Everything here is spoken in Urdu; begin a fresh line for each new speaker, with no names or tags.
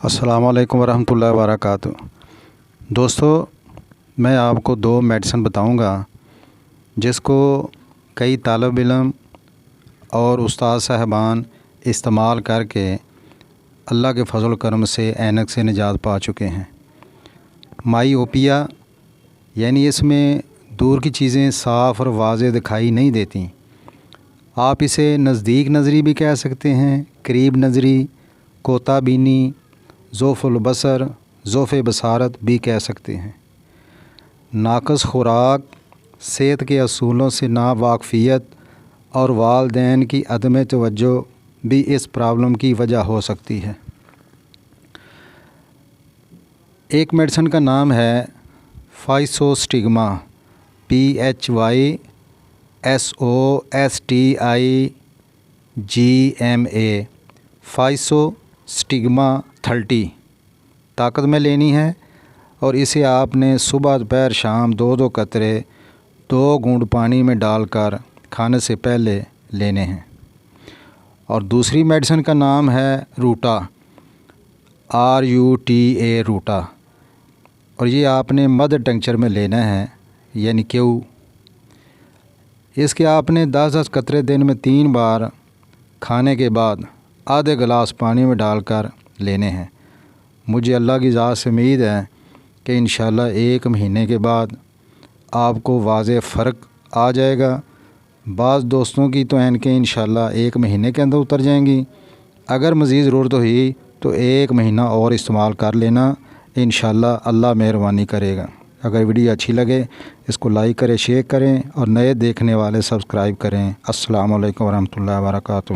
السلام علیکم ورحمۃ اللہ وبرکاتہ۔ دوستو، میں آپ کو 2 میڈیسن بتاؤں گا جس کو کئی طالب علم اور استاد صاحبان استعمال کر کے اللہ کے فضل و کرم سے اینک سے نجات پا چکے ہیں۔ مائی اوپیا یعنی اس میں دور کی چیزیں صاف اور واضح دکھائی نہیں دیتی۔ آپ اسے نزدیک نظری بھی کہہ سکتے ہیں، قریب نظری، کوتا بینی، ضعف البصر، ضعف بصارت بھی کہہ سکتے ہیں۔ ناقص خوراک، صحت کے اصولوں سے ناواقفیت اور والدین کی عدم توجہ بھی اس پرابلم کی وجہ ہو سکتی ہے۔ ایک میڈیسن کا نام ہے فائسوسٹگما، PHYSOSTIGMA، فائسوسٹگما 30 طاقت میں لینی ہے، اور اسے آپ نے صبح دوپہر شام 2 قطرے 2 گھونٹ پانی میں ڈال کر کھانے سے پہلے لینے ہیں۔ اور دوسری میڈیسن کا نام ہے روٹا، RUTA روٹا، اور یہ آپ نے مدر ٹنکچر میں لینا ہے، یعنی کیو۔ اس کے آپ نے 10 قطرے دن میں 3 بار کھانے کے بعد آدھے گلاس پانی میں ڈال کر لینے ہیں۔ مجھے اللہ کی ذات سے امید ہے کہ انشاءاللہ 1 مہینے کے بعد آپ کو واضح فرق آ جائے گا۔ بعض دوستوں کی تو اینکیں انشاءاللہ 1 مہینے کے اندر اتر جائیں گی۔ اگر مزید ضرورت ہوئی تو 1 مہینہ اور استعمال کر لینا، انشاءاللہ اللہ مہربانی کرے گا۔ اگر ویڈیو اچھی لگے اس کو لائک کریں، شیئر کریں، اور نئے دیکھنے والے سبسکرائب کریں۔ السلام علیکم ورحمۃ اللہ وبرکاتہ۔